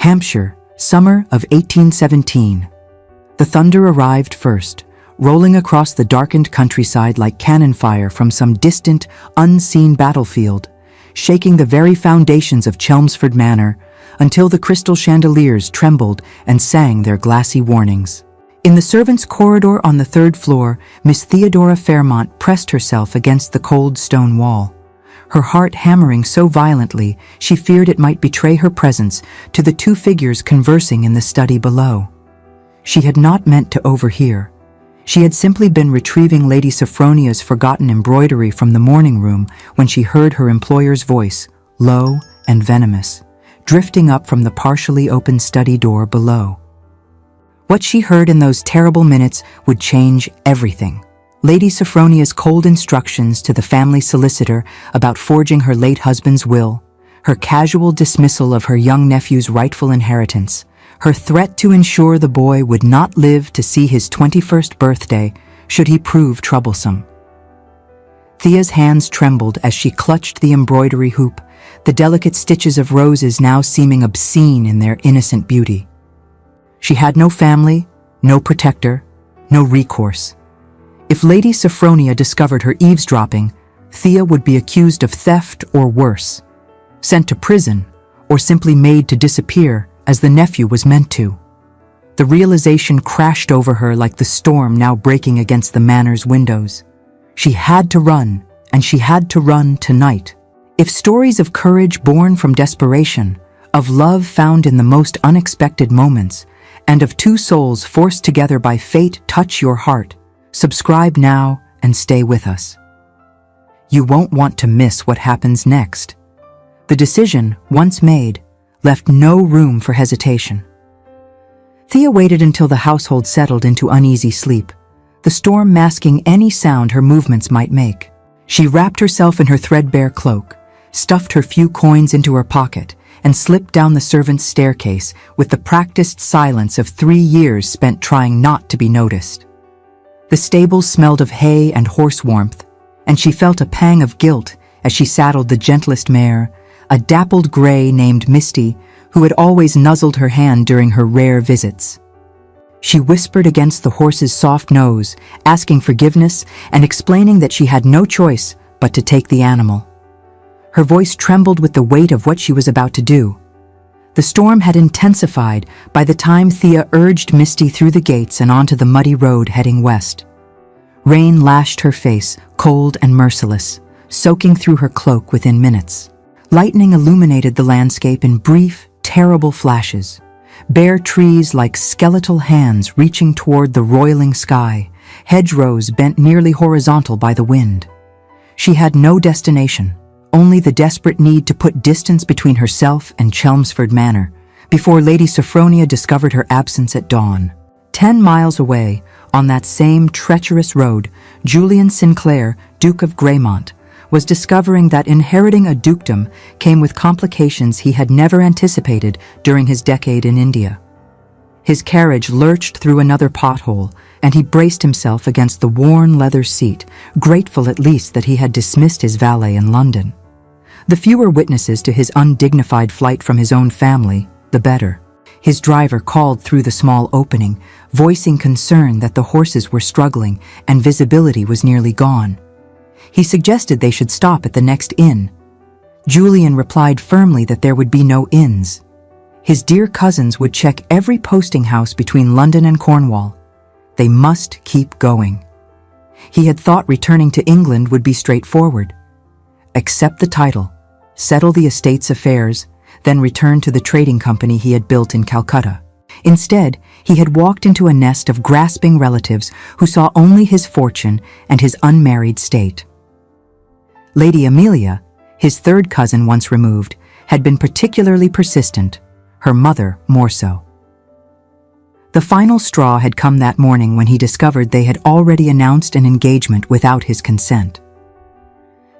Hampshire, summer of 1817. The thunder arrived first, rolling across the darkened countryside like cannon fire from some distant, unseen battlefield, shaking the very foundations of Chelmsford Manor until the crystal chandeliers trembled and sang their glassy warnings. In the servants' corridor on the third floor, Miss Theodora Fairmont pressed herself against the cold stone wall, her heart hammering so violently she feared it might betray her presence to the two figures conversing in the study below. She had not meant to overhear. She had simply been retrieving Lady Sophronia's forgotten embroidery from the morning room when she heard her employer's voice, low and venomous, drifting up from the partially open study door below. What she heard in those terrible minutes would change everything. Lady Sophronia's cold instructions to the family solicitor about forging her late husband's will, her casual dismissal of her young nephew's rightful inheritance, her threat to ensure the boy would not live to see his 21st birthday should he prove troublesome. Thea's hands trembled as she clutched the embroidery hoop, the delicate stitches of roses now seeming obscene in their innocent beauty. She had no family, no protector, no recourse. If Lady Sophronia discovered her eavesdropping, Thea would be accused of theft or worse, sent to prison, or simply made to disappear as the nephew was meant to. The realization crashed over her like the storm now breaking against the manor's windows. She had to run, and she had to run tonight. If stories of courage born from desperation, of love found in the most unexpected moments, and of two souls forced together by fate touch your heart, subscribe now and stay with us. You won't want to miss what happens next. The decision, once made, left no room for hesitation. Thea waited until the household settled into uneasy sleep, the storm masking any sound her movements might make. She wrapped herself in her threadbare cloak, stuffed her few coins into her pocket, and slipped down the servants' staircase with the practiced silence of 3 years spent trying not to be noticed. The stables smelled of hay and horse warmth, and she felt a pang of guilt as she saddled the gentlest mare, a dappled gray named Misty, who had always nuzzled her hand during her rare visits. She whispered against the horse's soft nose, asking forgiveness and explaining that she had no choice but to take the animal. Her voice trembled with the weight of what she was about to do. The storm had intensified by the time Thea urged Misty through the gates and onto the muddy road heading west. Rain lashed her face, cold and merciless, soaking through her cloak within minutes. Lightning illuminated the landscape in brief, terrible flashes. Bare trees like skeletal hands reaching toward the roiling sky, hedgerows bent nearly horizontal by the wind. She had no destination, only the desperate need to put distance between herself and Chelmsford Manor before Lady Sophronia discovered her absence at dawn. 10 miles away, on that same treacherous road, Julian Sinclair, Duke of Greymont, was discovering that inheriting a dukedom came with complications he had never anticipated during his decade in India. His carriage lurched through another pothole, and he braced himself against the worn leather seat, grateful at least that he had dismissed his valet in London. The fewer witnesses to his undignified flight from his own family, the better. His driver called through the small opening, voicing concern that the horses were struggling and visibility was nearly gone. He suggested they should stop at the next inn. Julian replied firmly that there would be no inns. His dear cousins would check every posting house between London and Cornwall. They must keep going. He had thought returning to England would be straightforward. Accept the title, settle the estate's affairs, then return to the trading company he had built in Calcutta. Instead, he had walked into a nest of grasping relatives who saw only his fortune and his unmarried state. Lady Amelia, his third cousin once removed, had been particularly persistent, her mother more so. The final straw had come that morning when he discovered they had already announced an engagement without his consent.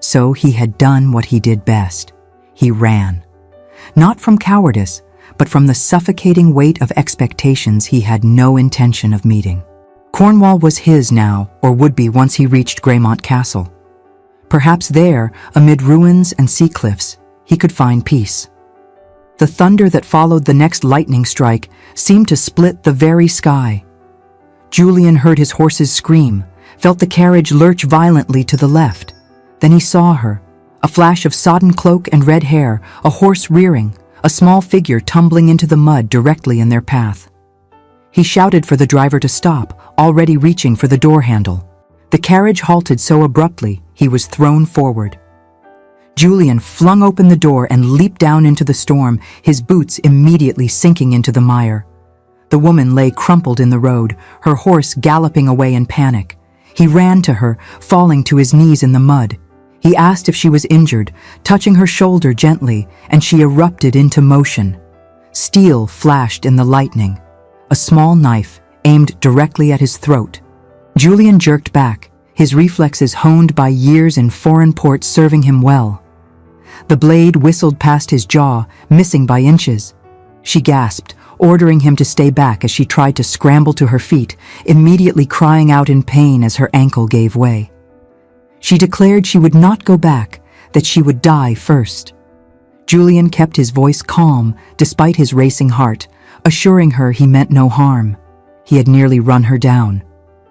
So he had done what he did best. He ran. Not from cowardice, but from the suffocating weight of expectations he had no intention of meeting. Cornwall was his now, or would be once he reached Greymont Castle. Perhaps there, amid ruins and sea cliffs, he could find peace. The thunder that followed the next lightning strike seemed to split the very sky. Julian heard his horses scream, felt the carriage lurch violently to the left. Then he saw her, a flash of sodden cloak and red hair, a horse rearing, a small figure tumbling into the mud directly in their path. He shouted for the driver to stop, already reaching for the door handle. The carriage halted so abruptly, he was thrown forward. Julian flung open the door and leaped down into the storm, his boots immediately sinking into the mire. The woman lay crumpled in the road, her horse galloping away in panic. He ran to her, falling to his knees in the mud. He asked if she was injured, touching her shoulder gently, and she erupted into motion. Steel flashed in the lightning, a small knife aimed directly at his throat. Julian jerked back, his reflexes honed by years in foreign ports serving him well. The blade whistled past his jaw, missing by inches. She gasped, ordering him to stay back as she tried to scramble to her feet, immediately crying out in pain as her ankle gave way. She declared she would not go back, that she would die first. Julian kept his voice calm despite his racing heart, assuring her he meant no harm. He had nearly run her down.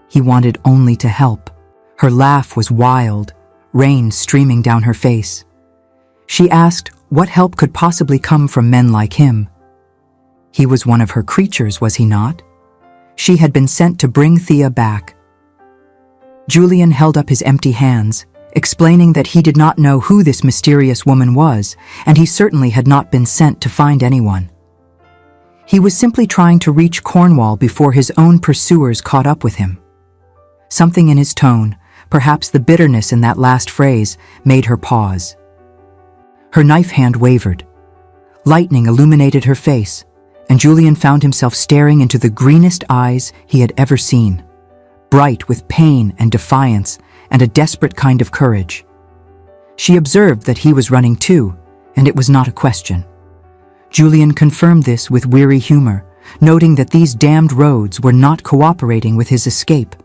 He wanted only to help. Her laugh was wild, rain streaming down her face. She asked what help could possibly come from men like him. He was one of her creatures, was he not? She had been sent to bring Thea back. Julian held up his empty hands, explaining that he did not know who this mysterious woman was, and he certainly had not been sent to find anyone. He was simply trying to reach Cornwall before his own pursuers caught up with him. Something in his tone, perhaps the bitterness in that last phrase, made her pause. Her knife hand wavered. Lightning illuminated her face, and Julian found himself staring into the greenest eyes he had ever seen, bright with pain and defiance and a desperate kind of courage. She observed that he was running too, and it was not a question. Julian confirmed this with weary humor, noting that these damned roads were not cooperating with his escape.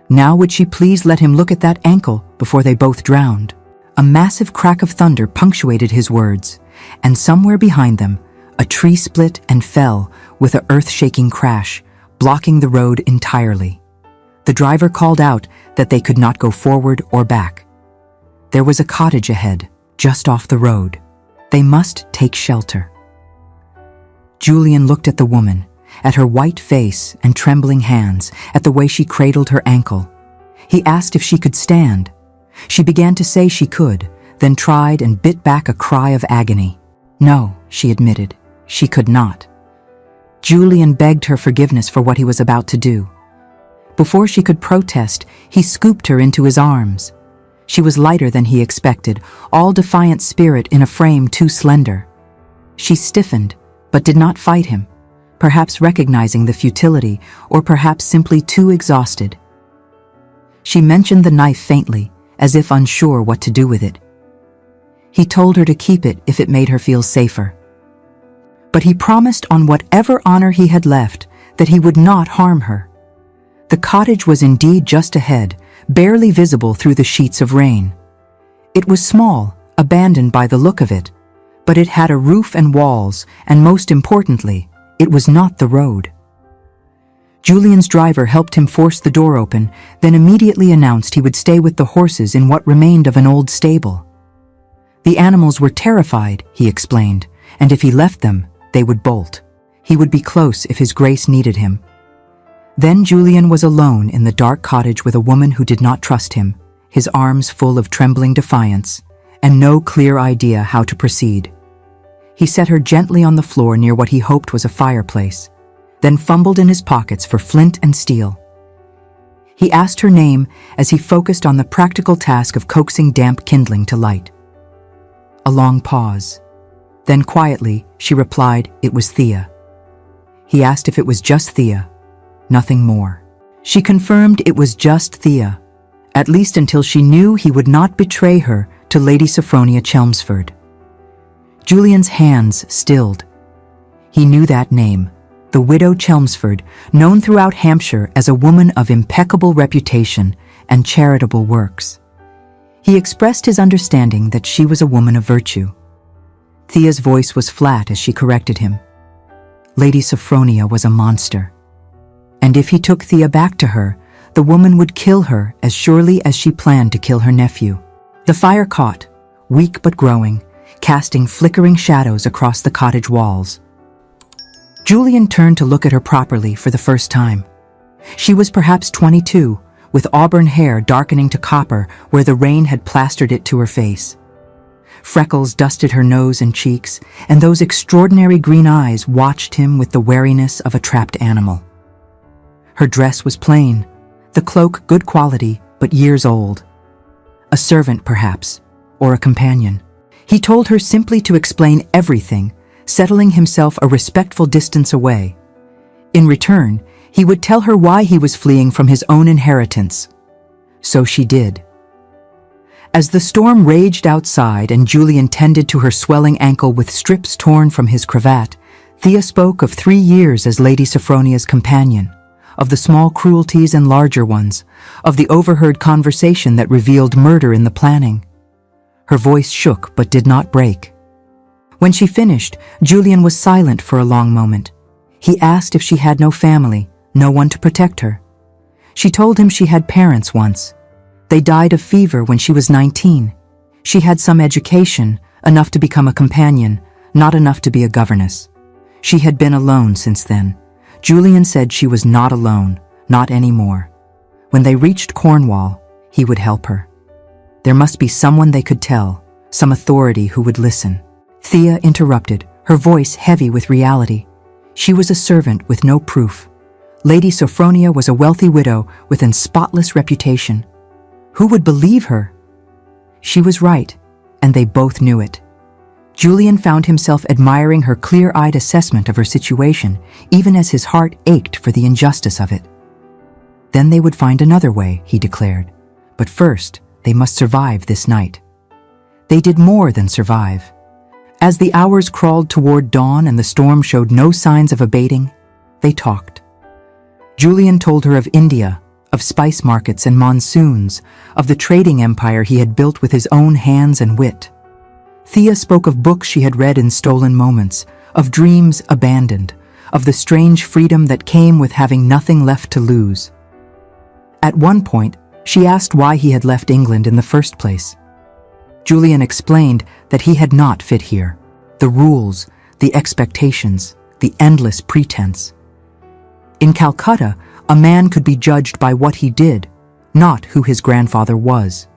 Now would she please let him look at that ankle before they both drowned? A massive crack of thunder punctuated his words, and somewhere behind them, a tree split and fell with an earth-shaking crash, blocking the road entirely. The driver called out that they could not go forward or back. There was a cottage ahead, just off the road. They must take shelter. Julian looked at the woman, at her white face and trembling hands, at the way she cradled her ankle. He asked if she could stand. She began to say she could, then tried and bit back a cry of agony. No, she admitted, she could not. Julian begged her forgiveness for what he was about to do. Before she could protest, he scooped her into his arms. She was lighter than he expected, all defiant spirit in a frame too slender. She stiffened, but did not fight him, perhaps recognizing the futility, or perhaps simply too exhausted. She mentioned the knife faintly, as if unsure what to do with it. He told her to keep it if it made her feel safer. But he promised on whatever honor he had left that he would not harm her. The cottage was indeed just ahead, barely visible through the sheets of rain. It was small, abandoned by the look of it, but it had a roof and walls, and most importantly, it was not the road. Julian's driver helped him force the door open, then immediately announced he would stay with the horses in what remained of an old stable. The animals were terrified, he explained, and if he left them, they would bolt. He would be close if His Grace needed him. Then Julian was alone in the dark cottage with a woman who did not trust him, his arms full of trembling defiance, and no clear idea how to proceed. He set her gently on the floor near what he hoped was a fireplace, then fumbled in his pockets for flint and steel. He asked her name as he focused on the practical task of coaxing damp kindling to light. A long pause. Then quietly, she replied it was Thea. He asked if it was just Thea, nothing more. She confirmed it was just Thea, at least until she knew he would not betray her to Lady Sophronia Chelmsford. Julian's hands stilled. He knew that name, the widow Chelmsford, known throughout Hampshire as a woman of impeccable reputation and charitable works. He expressed his understanding that she was a woman of virtue. Thea's voice was flat as she corrected him. Lady Sophronia was a monster. And if he took Thea back to her, the woman would kill her as surely as she planned to kill her nephew. The fire caught, weak but growing, casting flickering shadows across the cottage walls. Julian turned to look at her properly for the first time. She was perhaps 22, with auburn hair darkening to copper where the rain had plastered it to her face. Freckles dusted her nose and cheeks, and those extraordinary green eyes watched him with the wariness of a trapped animal. Her dress was plain, the cloak good quality, but years old. A servant, perhaps, or a companion. He told her simply to explain everything, settling himself a respectful distance away. In return, he would tell her why he was fleeing from his own inheritance. So she did. As the storm raged outside and Julian tended to her swelling ankle with strips torn from his cravat, Thea spoke of 3 years as Lady Sophronia's companion, of the small cruelties and larger ones, of the overheard conversation that revealed murder in the planning. Her voice shook but did not break. When she finished, Julian was silent for a long moment. He asked if she had no family, no one to protect her. She told him she had parents once. They died of fever when she was 19. She had some education, enough to become a companion, not enough to be a governess. She had been alone since then. Julian said she was not alone, not anymore. When they reached Cornwall, he would help her. There must be someone they could tell, some authority who would listen. Thea interrupted, her voice heavy with reality. She was a servant with no proof. Lady Sophronia was a wealthy widow with an spotless reputation. Who would believe her? She was right, and they both knew it. Julian found himself admiring her clear-eyed assessment of her situation, even as his heart ached for the injustice of it. Then they would find another way, he declared. But first, they must survive this night. They did more than survive. As the hours crawled toward dawn and the storm showed no signs of abating, they talked. Julian told her of India, of spice markets and monsoons, of the trading empire he had built with his own hands and wit. Thea spoke of books she had read in stolen moments, of dreams abandoned, of the strange freedom that came with having nothing left to lose. At one point, she asked why he had left England in the first place. Julian explained that he had not fit here. The rules, the expectations, the endless pretense. In Calcutta, a man could be judged by what he did, not who his grandfather was.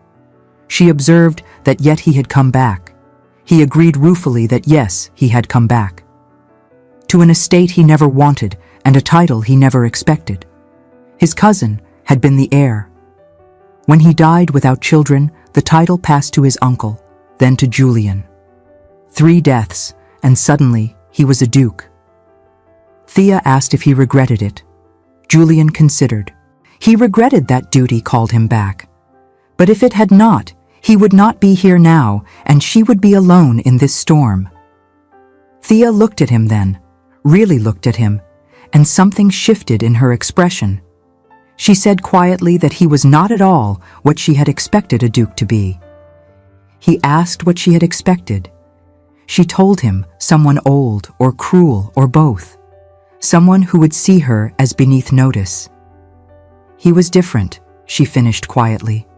She observed that yet he had come back. He agreed ruefully that yes, he had come back. To an estate he never wanted and a title he never expected. His cousin had been the heir. When he died without children, the title passed to his uncle, then to Julian. 3 deaths, and suddenly he was a duke. Thea asked if he regretted it. Julian considered. He regretted that duty called him back. But if it had not, he would not be here now, and she would be alone in this storm. Thea looked at him then, really looked at him, and something shifted in her expression. She said quietly that he was not at all what she had expected a duke to be. He asked what she had expected. She told him someone old or cruel or both. Someone who would see her as beneath notice. He was different, she finished quietly.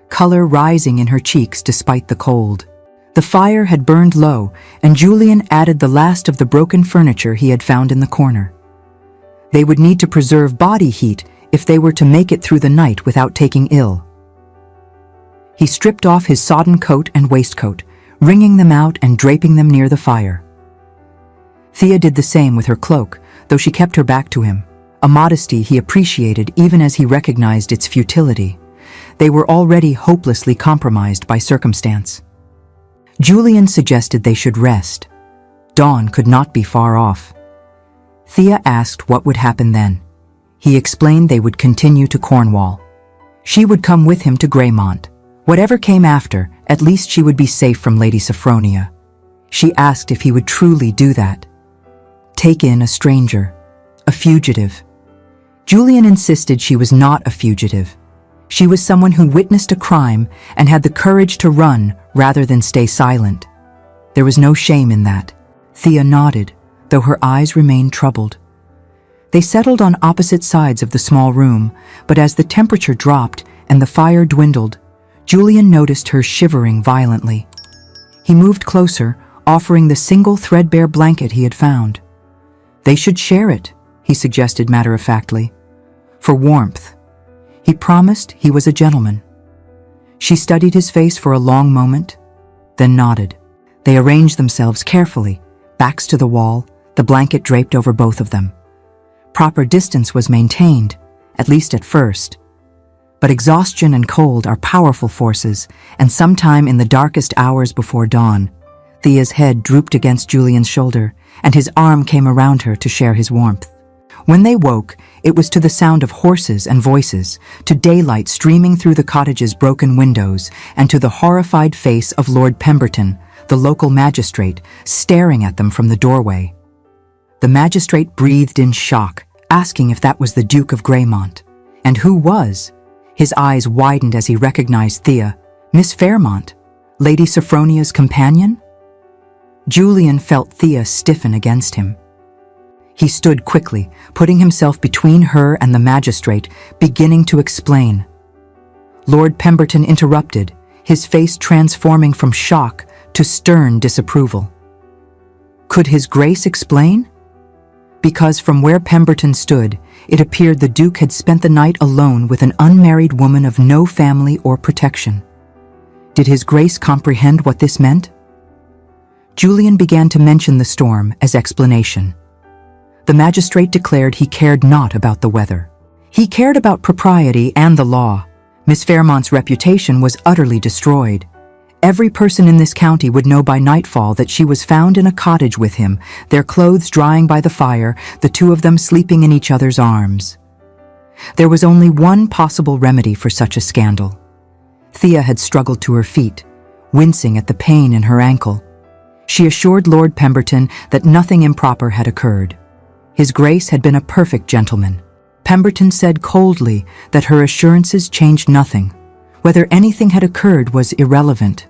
Color rising in her cheeks despite the cold. The fire had burned low, and Julian added the last of the broken furniture he had found in the corner. They would need to preserve body heat if they were to make it through the night without taking ill. He stripped off his sodden coat and waistcoat, wringing them out and draping them near the fire. Thea did the same with her cloak, though she kept her back to him, a modesty he appreciated even as he recognized its futility. They were already hopelessly compromised by circumstance. Julian suggested they should rest. Dawn could not be far off. Thea asked what would happen then. He explained they would continue to Cornwall. She would come with him to Greymont. Whatever came after, at least she would be safe from Lady Sophronia. She asked if he would truly do that. Take in a stranger, a fugitive. Julian insisted she was not a fugitive. She was someone who witnessed a crime and had the courage to run rather than stay silent. There was no shame in that. Thea nodded, though her eyes remained troubled. They settled on opposite sides of the small room, but as the temperature dropped and the fire dwindled, Julian noticed her shivering violently. He moved closer, offering the single threadbare blanket he had found. They should share it, he suggested matter-of-factly. For warmth. He promised he was a gentleman. She studied his face for a long moment, then nodded. They arranged themselves carefully, backs to the wall, the blanket draped over both of them. Proper distance was maintained, at least at first. But exhaustion and cold are powerful forces, and sometime in the darkest hours before dawn, Thea's head drooped against Julian's shoulder, and his arm came around her to share his warmth. When they woke, it was to the sound of horses and voices, to daylight streaming through the cottage's broken windows, and to the horrified face of Lord Pemberton, the local magistrate, staring at them from the doorway. The magistrate breathed in shock, asking if that was the Duke of Greymont. And who was? His eyes widened as he recognized Thea, Miss Fairmont, Lady Sophronia's companion? Julian felt Thea stiffen against him. He stood quickly, putting himself between her and the magistrate, beginning to explain. Lord Pemberton interrupted, his face transforming from shock to stern disapproval. Could His Grace explain? Because from where Pemberton stood, it appeared the Duke had spent the night alone with an unmarried woman of no family or protection. Did His Grace comprehend what this meant? Julian began to mention the storm as explanation. The magistrate declared he cared not about the weather. He cared about propriety and the law. Miss Fairmont's reputation was utterly destroyed. Every person in this county would know by nightfall that she was found in a cottage with him, their clothes drying by the fire, the two of them sleeping in each other's arms. There was only one possible remedy for such a scandal. Thea had struggled to her feet, wincing at the pain in her ankle. She assured Lord Pemberton that nothing improper had occurred. His Grace had been a perfect gentleman. Pemberton said coldly that her assurances changed nothing. Whether anything had occurred was irrelevant.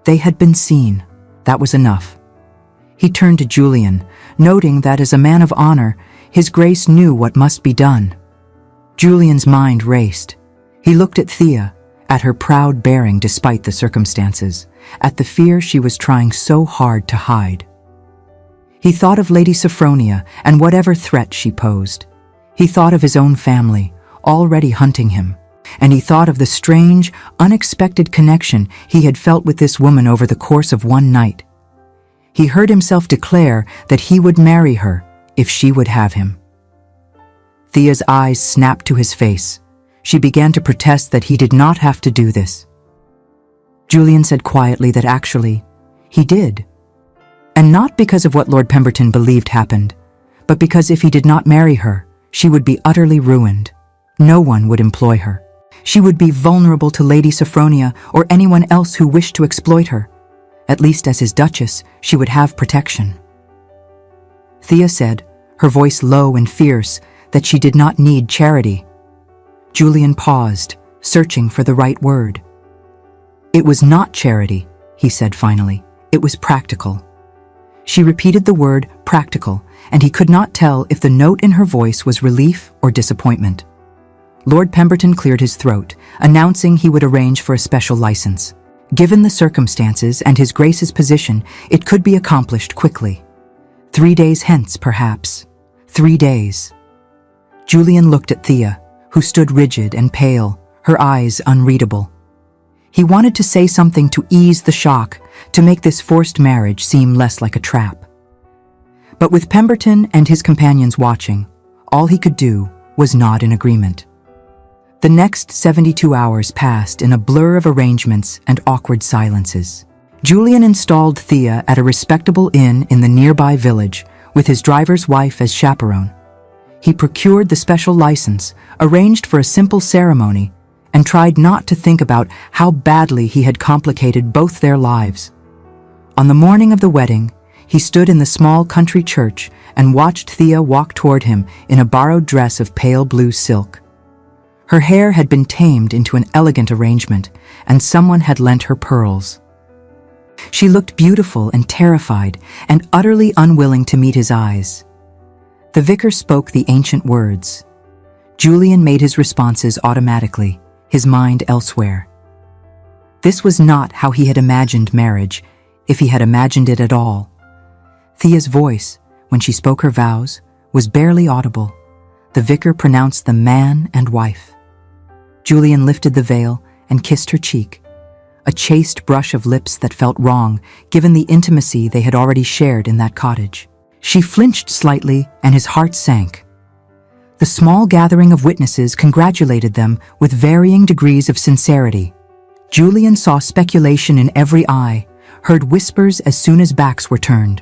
They had been seen. That was enough. He turned to Julian, noting that as a man of honor, His Grace knew what must be done. Julian's mind raced. He looked at Thea, at her proud bearing despite the circumstances, at the fear she was trying so hard to hide. He thought of Lady Sophronia and whatever threat she posed. He thought of his own family, already hunting him. And he thought of the strange, unexpected connection he had felt with this woman over the course of one night. He heard himself declare that he would marry her if she would have him. Thea's eyes snapped to his face. She began to protest that he did not have to do this. Julian said quietly that actually, he did. And not because of what Lord Pemberton believed happened, but because if he did not marry her, she would be utterly ruined. No one would employ her. She would be vulnerable to Lady Sophronia or anyone else who wished to exploit her. At least as his Duchess, she would have protection. Thea said, her voice low and fierce, that she did not need charity. Julian paused, searching for the right word. It was not charity, he said finally. It was practical. She repeated the word practical, and he could not tell if the note in her voice was relief or disappointment. Lord Pemberton cleared his throat, announcing he would arrange for a special license. Given the circumstances and His Grace's position, it could be accomplished quickly. 3 days hence, perhaps. 3 days. Julian looked at Thea, who stood rigid and pale, her eyes unreadable. He wanted to say something to ease the shock, to make this forced marriage seem less like a trap. But with Pemberton and his companions watching, all he could do was nod in agreement. The next 72 hours passed in a blur of arrangements and awkward silences. Julian installed Thea at a respectable inn in the nearby village, with his driver's wife as chaperone. He procured the special license, arranged for a simple ceremony, and tried not to think about how badly he had complicated both their lives. On the morning of the wedding, he stood in the small country church and watched Thea walk toward him in a borrowed dress of pale blue silk. Her hair had been tamed into an elegant arrangement, and someone had lent her pearls. She looked beautiful and terrified, and utterly unwilling to meet his eyes. The vicar spoke the ancient words. Julian made his responses automatically, his mind elsewhere. This was not how he had imagined marriage, if he had imagined it at all. Thea's voice, when she spoke her vows, was barely audible. The vicar pronounced them man and wife. Julian lifted the veil and kissed her cheek, a chaste brush of lips that felt wrong, given the intimacy they had already shared in that cottage. She flinched slightly, and his heart sank. The small gathering of witnesses congratulated them with varying degrees of sincerity. Julian saw speculation in every eye, heard whispers as soon as backs were turned.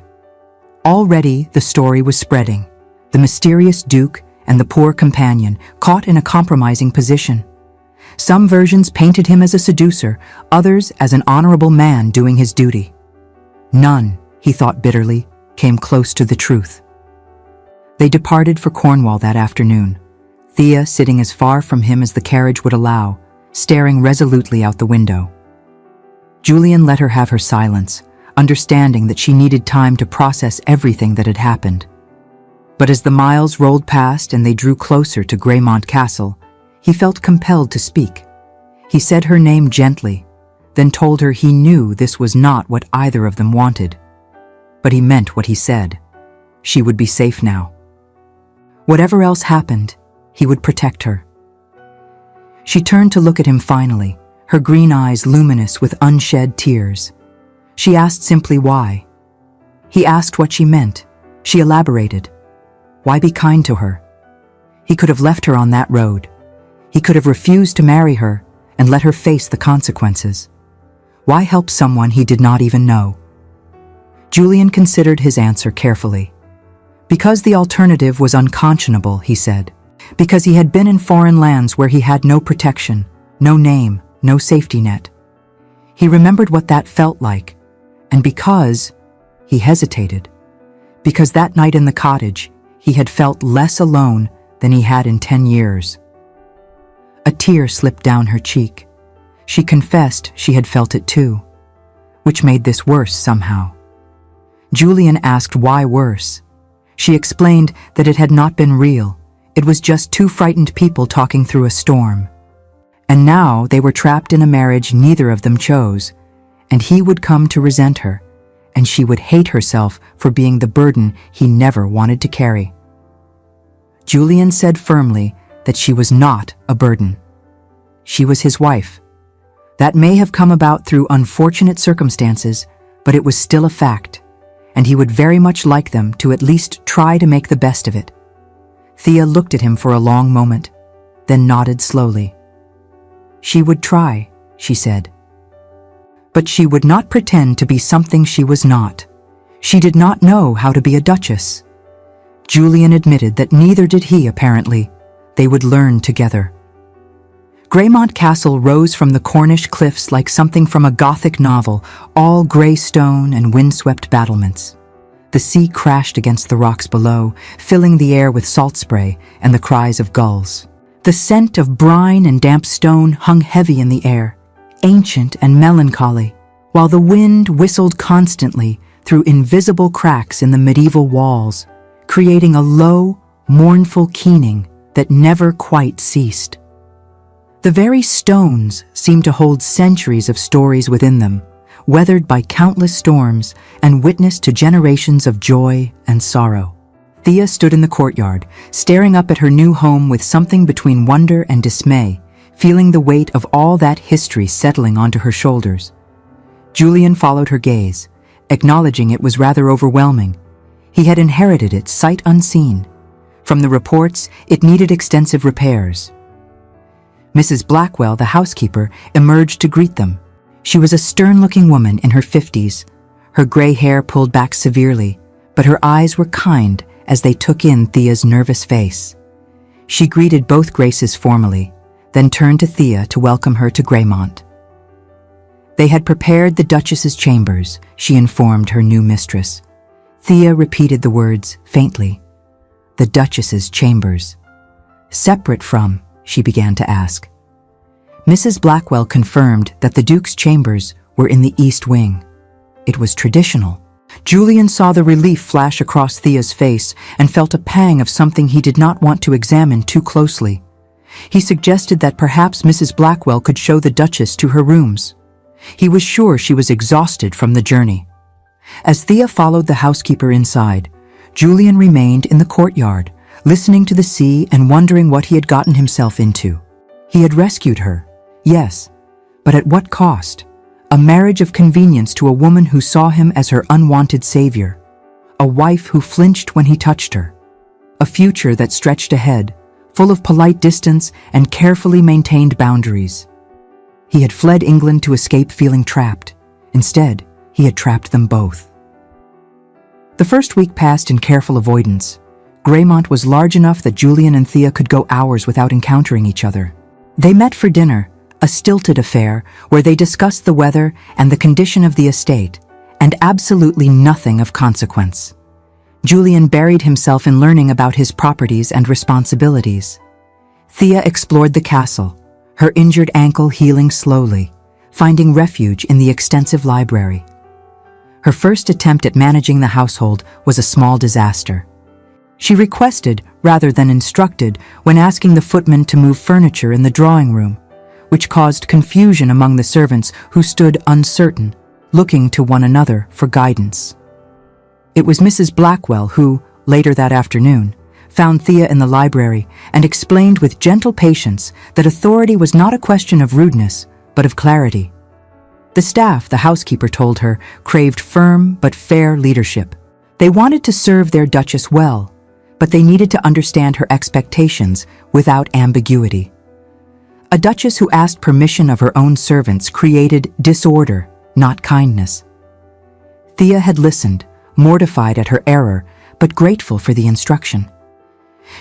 Already the story was spreading. The mysterious duke and the poor companion, caught in a compromising position. Some versions painted him as a seducer, others as an honorable man doing his duty. None, he thought bitterly, came close to the truth. They departed for Cornwall that afternoon, Thea sitting as far from him as the carriage would allow, staring resolutely out the window. Julian let her have her silence, understanding that she needed time to process everything that had happened. But as the miles rolled past and they drew closer to Greymont Castle, he felt compelled to speak. He said her name gently, then told her he knew this was not what either of them wanted. But he meant what he said. She would be safe now. Whatever else happened, he would protect her. She turned to look at him finally, her green eyes luminous with unshed tears. She asked simply why. He asked what she meant. She elaborated. Why be kind to her? He could have left her on that road. He could have refused to marry her and let her face the consequences. Why help someone he did not even know? Julian considered his answer carefully. Because the alternative was unconscionable, he said. Because he had been in foreign lands where he had no protection, no name, no safety net. He remembered what that felt like, and because he hesitated. Because that night in the cottage, he had felt less alone than he had in 10 years. A tear slipped down her cheek. She confessed she had felt it too, which made this worse somehow. Julian asked why worse. She explained that it had not been real. It was just two frightened people talking through a storm. And now they were trapped in a marriage neither of them chose, and he would come to resent her, and she would hate herself for being the burden he never wanted to carry. Julian said firmly that she was not a burden. She was his wife. That may have come about through unfortunate circumstances, but it was still a fact, and he would very much like them to at least try to make the best of it. Thea looked at him for a long moment, then nodded slowly. She would try, she said. But she would not pretend to be something she was not. She did not know how to be a duchess. Julian admitted that neither did he, apparently. They would learn together. Greymont Castle rose from the Cornish cliffs like something from a Gothic novel, all grey stone and windswept battlements. The sea crashed against the rocks below, filling the air with salt spray and the cries of gulls. The scent of brine and damp stone hung heavy in the air, ancient and melancholy, while the wind whistled constantly through invisible cracks in the medieval walls, creating a low, mournful keening that never quite ceased. The very stones seemed to hold centuries of stories within them, weathered by countless storms and witness to generations of joy and sorrow. Thea stood in the courtyard, staring up at her new home with something between wonder and dismay, feeling the weight of all that history settling onto her shoulders. Julian followed her gaze, acknowledging it was rather overwhelming. He had inherited it sight unseen. From the reports, it needed extensive repairs. Mrs. Blackwell, the housekeeper, emerged to greet them. She was a stern-looking woman in her 50s, her gray hair pulled back severely, but her eyes were kind as they took in Thea's nervous face. She greeted both Graces formally, then turned to Thea to welcome her to Greymont. They had prepared the Duchess's chambers, she informed her new mistress. Thea repeated the words faintly. The Duchess's chambers. Separate from, she began to ask. Mrs. Blackwell confirmed that the Duke's chambers were in the East Wing. It was traditional. Julian saw the relief flash across Thea's face and felt a pang of something he did not want to examine too closely. He suggested that perhaps Mrs. Blackwell could show the Duchess to her rooms. He was sure she was exhausted from the journey. As Thea followed the housekeeper inside, Julian remained in the courtyard, listening to the sea and wondering what he had gotten himself into. He had rescued her, yes, but at what cost? A marriage of convenience to a woman who saw him as her unwanted savior. A wife who flinched when he touched her. A future that stretched ahead, full of polite distance and carefully maintained boundaries. He had fled England to escape feeling trapped. Instead, he had trapped them both. The first week passed in careful avoidance. Greymont was large enough that Julian and Thea could go hours without encountering each other. They met for dinner, a stilted affair where they discussed the weather and the condition of the estate, and absolutely nothing of consequence. Julian buried himself in learning about his properties and responsibilities. Thea explored the castle, her injured ankle healing slowly, finding refuge in the extensive library. Her first attempt at managing the household was a small disaster. She requested rather than instructed when asking the footman to move furniture in the drawing room, which caused confusion among the servants who stood uncertain, looking to one another for guidance. It was Mrs. Blackwell who, later that afternoon, found Thea in the library and explained with gentle patience that authority was not a question of rudeness, but of clarity. The staff, the housekeeper told her, craved firm but fair leadership. They wanted to serve their Duchess well, but they needed to understand her expectations without ambiguity. A Duchess who asked permission of her own servants created disorder, not kindness. Thea had listened, mortified at her error, but grateful for the instruction.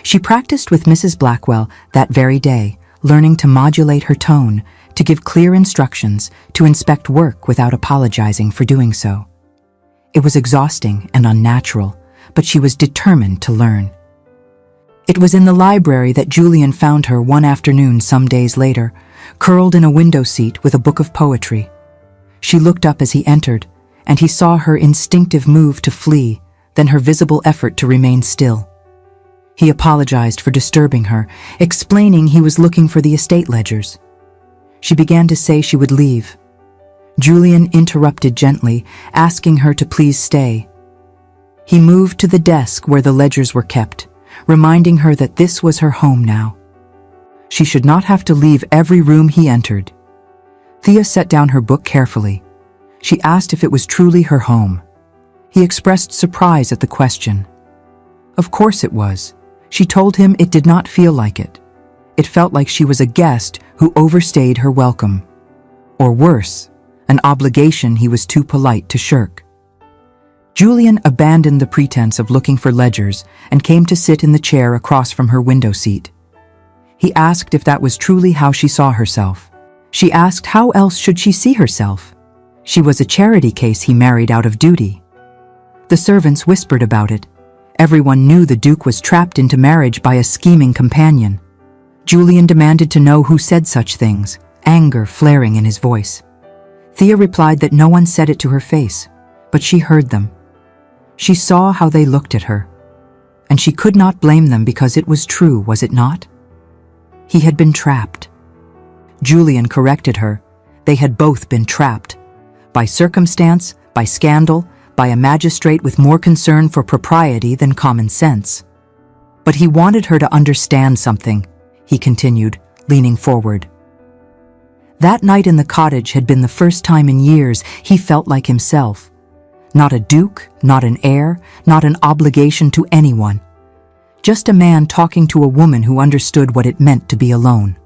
She practiced with Mrs. Blackwell that very day, learning to modulate her tone, to give clear instructions, to inspect work without apologizing for doing so. It was exhausting and unnatural, but she was determined to learn. It was in the library that Julian found her one afternoon some days later, curled in a window seat with a book of poetry. She looked up as he entered, and he saw her instinctive move to flee, then her visible effort to remain still. He apologized for disturbing her, explaining he was looking for the estate ledgers. She began to say she would leave. Julian interrupted gently, asking her to please stay. He moved to the desk where the ledgers were kept, reminding her that this was her home now. She should not have to leave every room he entered. Thea set down her book carefully. She asked if it was truly her home. He expressed surprise at the question. Of course it was. She told him it did not feel like it. It felt like she was a guest who overstayed her welcome. Or worse, an obligation he was too polite to shirk. Julian abandoned the pretense of looking for ledgers and came to sit in the chair across from her window seat. He asked if that was truly how she saw herself. She asked how else should she see herself? She was a charity case he married out of duty. The servants whispered about it. Everyone knew the Duke was trapped into marriage by a scheming companion. Julian demanded to know who said such things, anger flaring in his voice. Thea replied that no one said it to her face, but she heard them. She saw how they looked at her, and she could not blame them because it was true, was it not? He had been trapped. Julian corrected her. They had both been trapped. By circumstance, by scandal, by a magistrate with more concern for propriety than common sense. But he wanted her to understand something, he continued, leaning forward. That night in the cottage had been the first time in years he felt like himself. Not a duke, not an heir, not an obligation to anyone. Just a man talking to a woman who understood what it meant to be alone.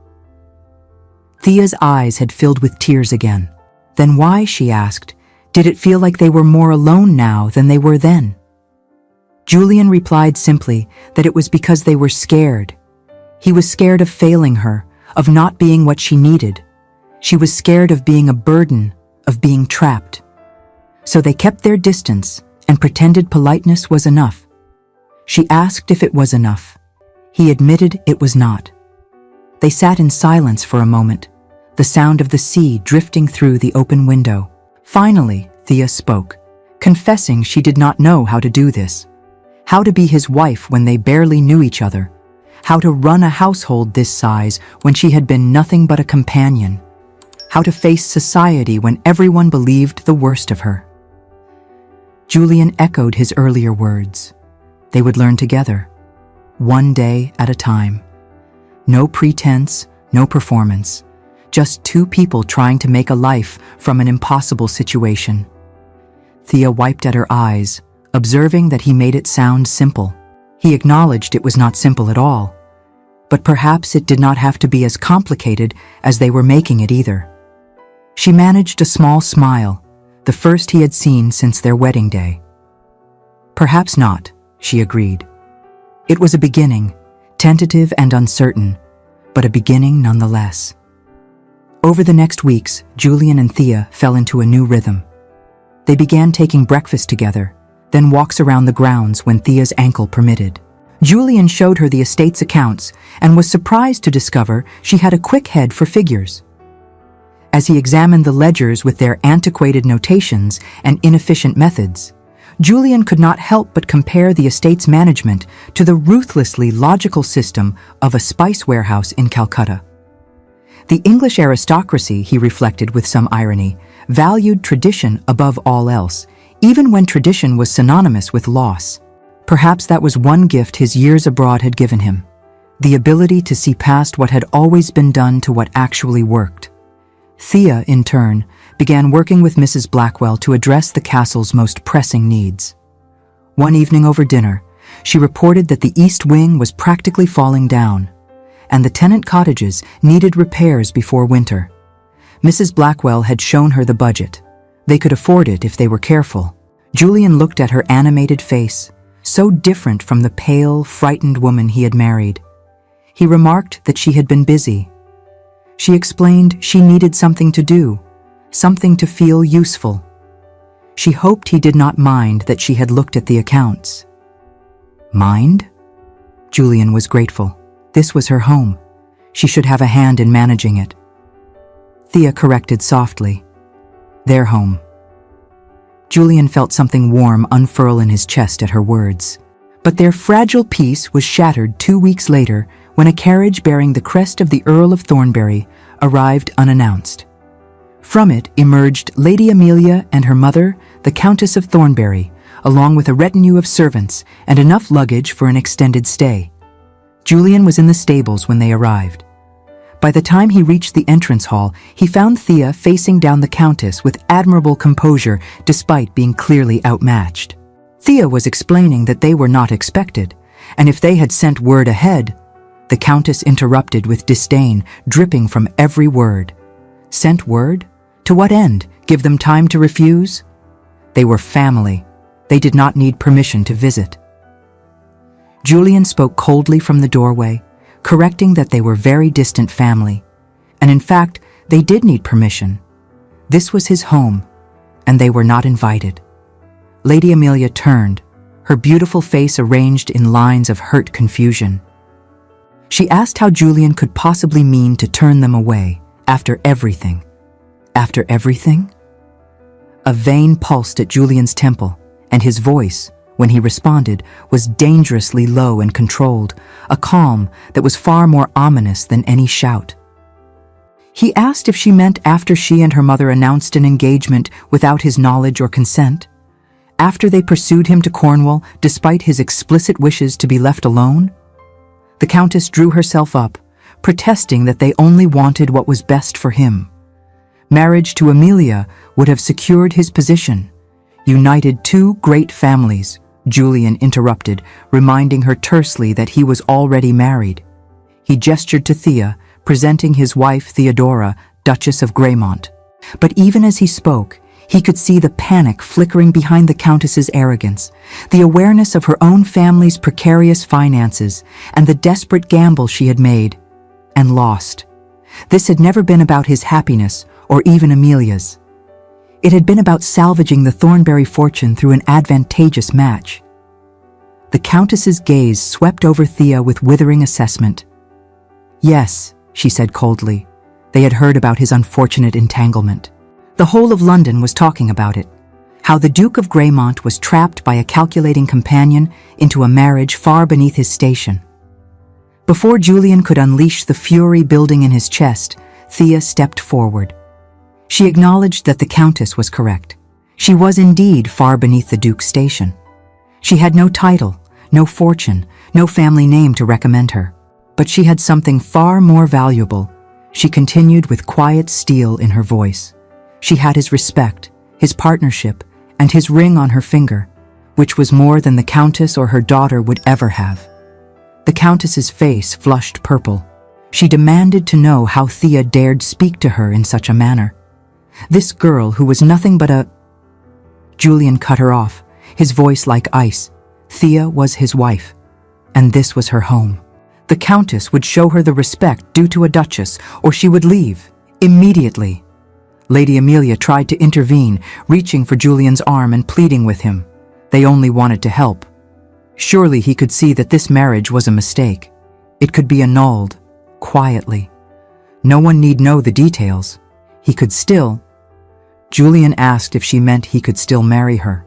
Thea's eyes had filled with tears again. Then why, she asked, did it feel like they were more alone now than they were then? Julian replied simply that it was because they were scared. He was scared of failing her, of not being what she needed. She was scared of being a burden, of being trapped. So they kept their distance and pretended politeness was enough. She asked if it was enough. He admitted it was not. They sat in silence for a moment, the sound of the sea drifting through the open window. Finally, Thea spoke, confessing she did not know how to do this. How to be his wife when they barely knew each other. How to run a household this size when she had been nothing but a companion. How to face society when everyone believed the worst of her. Julian echoed his earlier words. They would learn together, one day at a time. No pretense, no performance. Just two people trying to make a life from an impossible situation. Thea wiped at her eyes, observing that he made it sound simple. He acknowledged it was not simple at all. But perhaps it did not have to be as complicated as they were making it either. She managed a small smile, the first he had seen since their wedding day. Perhaps not, she agreed. It was a beginning, tentative and uncertain, but a beginning nonetheless. Over the next weeks, Julian and Thea fell into a new rhythm. They began taking breakfast together, then walks around the grounds when Thea's ankle permitted. Julian showed her the estate's accounts and was surprised to discover she had a quick head for figures. As he examined the ledgers with their antiquated notations and inefficient methods, Julian could not help but compare the estate's management to the ruthlessly logical system of a spice warehouse in Calcutta. The English aristocracy, he reflected with some irony, valued tradition above all else, even when tradition was synonymous with loss. Perhaps that was one gift his years abroad had given him, the ability to see past what had always been done to what actually worked. Thea, in turn, began working with Mrs. Blackwell to address the castle's most pressing needs. One evening over dinner, she reported that the east wing was practically falling down, and the tenant cottages needed repairs before winter. Mrs. Blackwell had shown her the budget. They could afford it if they were careful. Julian looked at her animated face, so different from the pale, frightened woman he had married. He remarked that she had been busy. She explained she needed something to do, something to feel useful. She hoped he did not mind that she had looked at the accounts. Mind? Julian was grateful. This was her home. She should have a hand in managing it. Thea corrected softly. Their home. Julian felt something warm unfurl in his chest at her words. But their fragile peace was shattered 2 weeks later when a carriage bearing the crest of the Earl of Thornbury arrived unannounced. From it emerged Lady Amelia and her mother, the Countess of Thornbury, along with a retinue of servants and enough luggage for an extended stay. Julian was in the stables when they arrived. By the time he reached the entrance hall, he found Thea facing down the Countess with admirable composure despite being clearly outmatched. Thea was explaining that they were not expected, and if they had sent word ahead, the Countess interrupted with disdain, dripping from every word. Sent word? To what end? Give them time to refuse? They were family. They did not need permission to visit. Julian spoke coldly from the doorway, correcting that they were very distant family, and in fact, they did need permission. This was his home, and they were not invited. Lady Amelia turned, her beautiful face arranged in lines of hurt confusion. She asked how Julian could possibly mean to turn them away, after everything. After everything? A vein pulsed at Julian's temple, and his voice, when he responded, was dangerously low and controlled, a calm that was far more ominous than any shout. He asked if she meant after she and her mother announced an engagement without his knowledge or consent, after they pursued him to Cornwall despite his explicit wishes to be left alone. The Countess drew herself up, protesting that they only wanted what was best for him. Marriage to Amelia would have secured his position, united two great families. Julian interrupted, reminding her tersely that he was already married. He gestured to Thea, presenting his wife Theodora, Duchess of Greymont. But even as he spoke, he could see the panic flickering behind the Countess's arrogance, the awareness of her own family's precarious finances, and the desperate gamble she had made and lost. This had never been about his happiness or even Amelia's. It had been about salvaging the Thornbury fortune through an advantageous match. The Countess's gaze swept over Thea with withering assessment. Yes, she said coldly. They had heard about his unfortunate entanglement. The whole of London was talking about it. how the Duke of Greymont was trapped by a calculating companion into a marriage far beneath his station. Before Julian could unleash the fury building in his chest, Thea stepped forward. She acknowledged that the Countess was correct. She was indeed far beneath the Duke's station. She had no title, no fortune, no family name to recommend her. But she had something far more valuable. She continued with quiet steel in her voice. She had his respect, his partnership, and his ring on her finger, which was more than the Countess or her daughter would ever have. The Countess's face flushed purple. She demanded to know how Thea dared speak to her in such a manner. This girl who was nothing but a... Julian cut her off, his voice like ice. Thea was his wife, and this was her home. The Countess would show her the respect due to a duchess, or she would leave, immediately. Lady Amelia tried to intervene, reaching for Julian's arm and pleading with him. They only wanted to help. Surely he could see that this marriage was a mistake. It could be annulled, quietly. No one need know the details. He could still... Julian asked if she meant he could still marry her.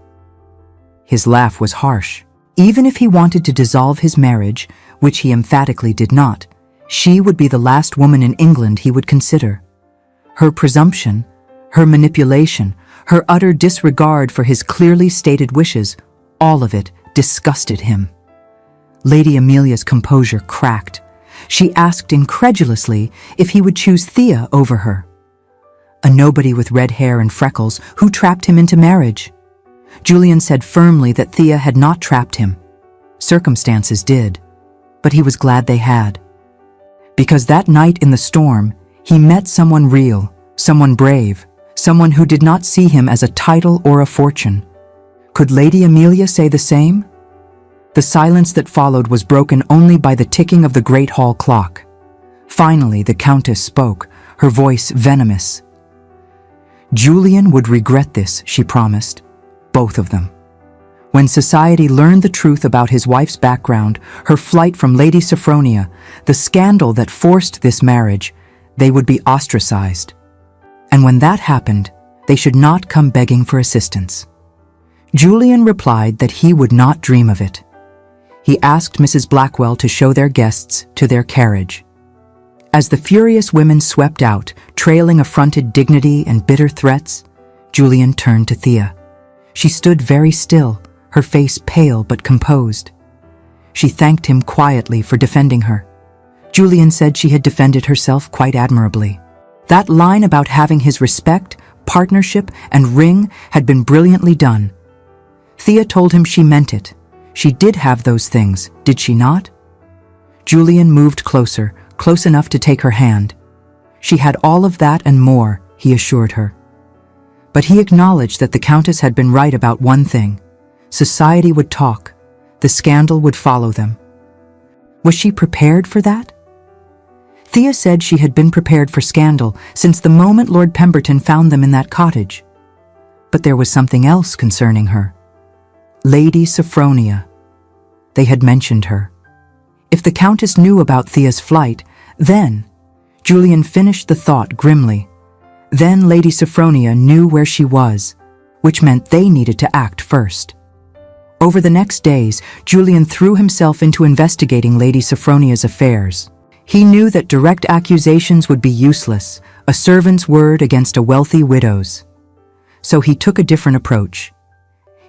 His laugh was harsh. Even if he wanted to dissolve his marriage, which he emphatically did not, she would be the last woman in England he would consider. Her presumption, her manipulation, her utter disregard for his clearly stated wishes, all of it disgusted him. Lady Amelia's composure cracked. She asked incredulously if he would choose Thea over her. A nobody with red hair and freckles who trapped him into marriage. Julian said firmly that Thea had not trapped him. Circumstances did, but he was glad they had. Because that night in the storm, he met someone real, someone brave, someone who did not see him as a title or a fortune. Could Lady Amelia say the same? The silence that followed was broken only by the ticking of the great hall clock. Finally, the Countess spoke, her voice venomous. Julian would regret this, she promised. Both of them. When society learned the truth about his wife's background, her flight from Lady Sophronia, the scandal that forced this marriage, they would be ostracized. And when that happened, they should not come begging for assistance. Julian replied that he would not dream of it. He asked Mrs. Blackwell to show their guests to their carriage. As the furious women swept out, trailing affronted dignity and bitter threats, Julian turned to Thea. She stood very still, her face pale but composed. She thanked him quietly for defending her. Julian said she had defended herself quite admirably. That line about having his respect, partnership, and ring had been brilliantly done. Thea told him she meant it. She did have those things, did she not? Julian moved closer, close enough to take her hand. She had all of that and more, he assured her. But he acknowledged that the Countess had been right about one thing. Society would talk. The scandal would follow them. Was she prepared for that? Thea said she had been prepared for scandal since the moment Lord Pemberton found them in that cottage. But there was something else concerning her. Lady Sophronia. They had mentioned her. If the Countess knew about Thea's flight, then... Julian finished the thought grimly. Then Lady Sophronia knew where she was, which meant they needed to act first. Over the next days, Julian threw himself into investigating Lady Sophronia's affairs. He knew that direct accusations would be useless, a servant's word against a wealthy widow's. So he took a different approach.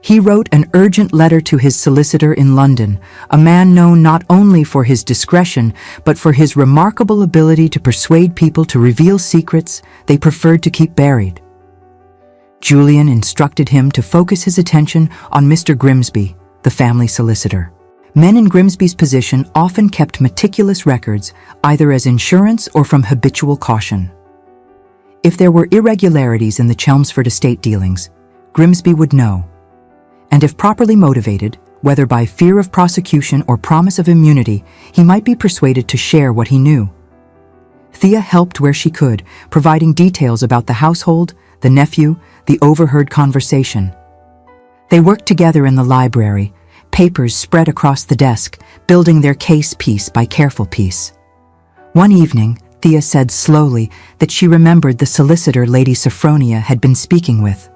He wrote an urgent letter to his solicitor in London, a man known not only for his discretion, but for his remarkable ability to persuade people to reveal secrets they preferred to keep buried. Julian instructed him to focus his attention on Mr. Grimsby, the family solicitor. Men in Grimsby's position often kept meticulous records, either as insurance or from habitual caution. If there were irregularities in the Chelmsford estate dealings, Grimsby would know. And if properly motivated, whether by fear of prosecution or promise of immunity, he might be persuaded to share what he knew. Thea helped where she could, providing details about the household, the nephew, the overheard conversation. They worked together in the library, papers spread across the desk, building their case piece by careful piece. One evening, Thea said slowly that she remembered the solicitor Lady Sophronia had been speaking with.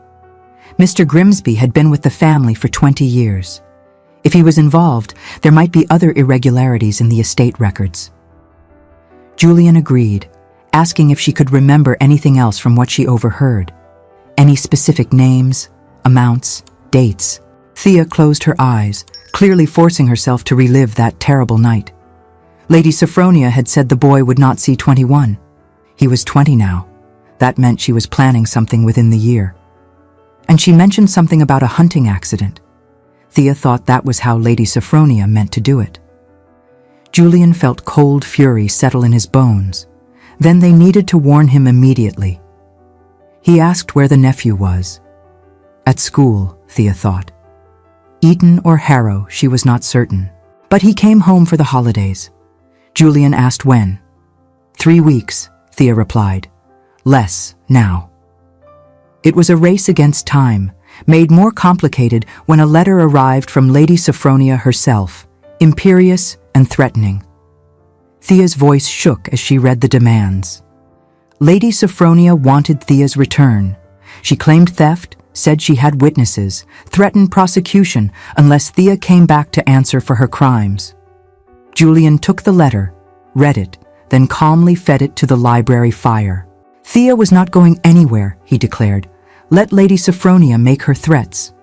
Mr. Grimsby had been with the family for 20 years. If he was involved, there might be other irregularities in the estate records. Julian agreed, asking if she could remember anything else from what she overheard. Any specific names, amounts, dates. Thea closed her eyes, clearly forcing herself to relive that terrible night. Lady Sophronia had said the boy would not see 21. He was 20 now. That meant she was planning something within the year. And she mentioned something about a hunting accident. Thea thought that was how Lady Sophronia meant to do it. Julian felt cold fury settle in his bones. Then they needed to warn him immediately. He asked where the nephew was. At school, Thea thought. Eton or Harrow, she was not certain. But he came home for the holidays. Julian asked when. 3 weeks, Thea replied. Less, now. It was a race against time, made more complicated when a letter arrived from Lady Sophronia herself, imperious and threatening. Thea's voice shook as she read the demands. Lady Sophronia wanted Thea's return. She claimed theft, said she had witnesses, threatened prosecution unless Thea came back to answer for her crimes. Julian took the letter, read it, then calmly fed it to the library fire. Thea was not going anywhere, he declared. Let Lady Sophronia make her threats.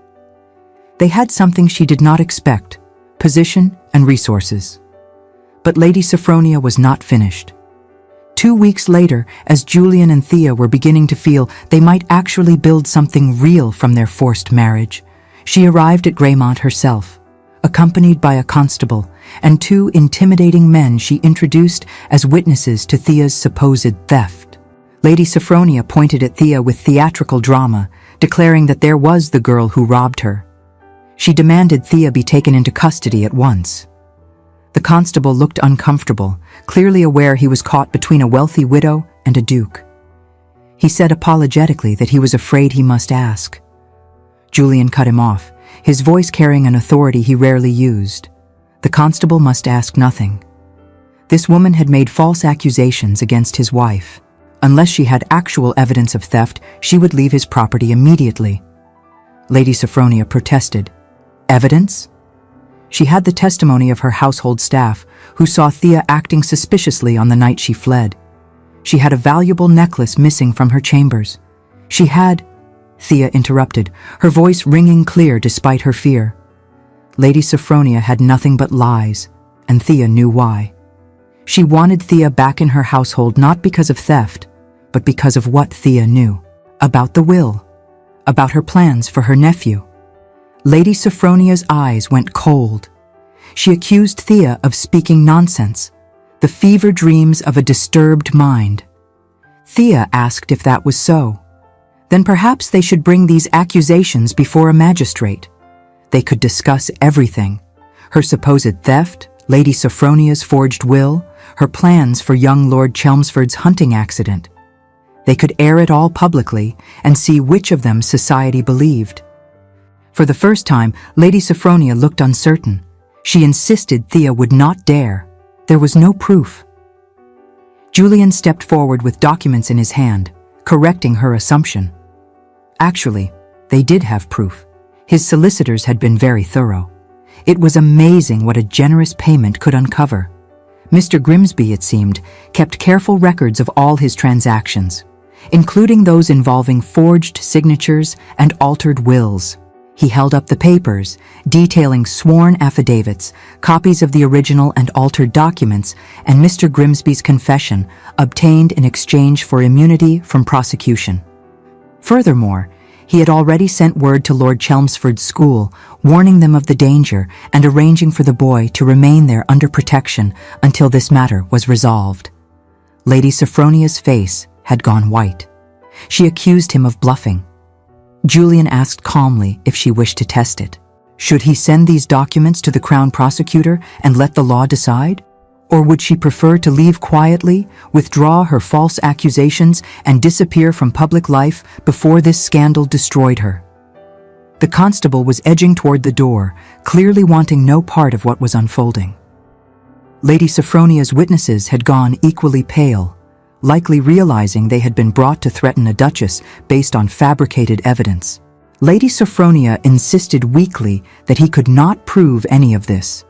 They had something she did not expect, position and resources. But Lady Sophronia was not finished. 2 weeks later, as Julian and Thea were beginning to feel they might actually build something real from their forced marriage, she arrived at Greymont herself, accompanied by a constable and 2 intimidating men she introduced as witnesses to Thea's supposed theft. Lady Sophronia pointed at Thea with theatrical drama, declaring that there was the girl who robbed her. She demanded Thea be taken into custody at once. The constable looked uncomfortable, clearly aware he was caught between a wealthy widow and a duke. He said apologetically that he was afraid he must ask. Julian cut him off, his voice carrying an authority he rarely used. The constable must ask nothing. This woman had made false accusations against his wife. Unless she had actual evidence of theft, she would leave his property immediately. Lady Sophronia protested. Evidence? She had the testimony of her household staff, who saw Thea acting suspiciously on the night she fled. She had a valuable necklace missing from her chambers. She had... Thea interrupted, her voice ringing clear despite her fear. Lady Sophronia had nothing but lies, and Thea knew why. She wanted Thea back in her household not because of theft, but because of what Thea knew. About the will. About her plans for her nephew. Lady Sophronia's eyes went cold. She accused Thea of speaking nonsense, the fever dreams of a disturbed mind. Thea asked if that was so. Then perhaps they should bring these accusations before a magistrate. They could discuss everything. Her supposed theft, Lady Sophronia's forged will, her plans for young Lord Chelmsford's hunting accident. They could air it all publicly and see which of them society believed. For the first time, Lady Sophronia looked uncertain. She insisted Thea would not dare. There was no proof. Julian stepped forward with documents in his hand, correcting her assumption. Actually, they did have proof. His solicitors had been very thorough. It was amazing what a generous payment could uncover. Mr. Grimsby, it seemed, kept careful records of all his transactions, including those involving forged signatures and altered wills. He held up the papers, detailing sworn affidavits, copies of the original and altered documents, and Mr. Grimsby's confession, obtained in exchange for immunity from prosecution. Furthermore, he had already sent word to Lord Chelmsford's school, warning them of the danger and arranging for the boy to remain there under protection until this matter was resolved. Lady Sophronia's face had gone white. She accused him of bluffing. Julian asked calmly if she wished to test it. Should he send these documents to the Crown Prosecutor and let the law decide? Or would she prefer to leave quietly, withdraw her false accusations, and disappear from public life before this scandal destroyed her? The constable was edging toward the door, clearly wanting no part of what was unfolding. Lady Sophronia's witnesses had gone equally pale, likely realizing they had been brought to threaten a duchess based on fabricated evidence. Lady Sophronia insisted weakly that he could not prove any of this.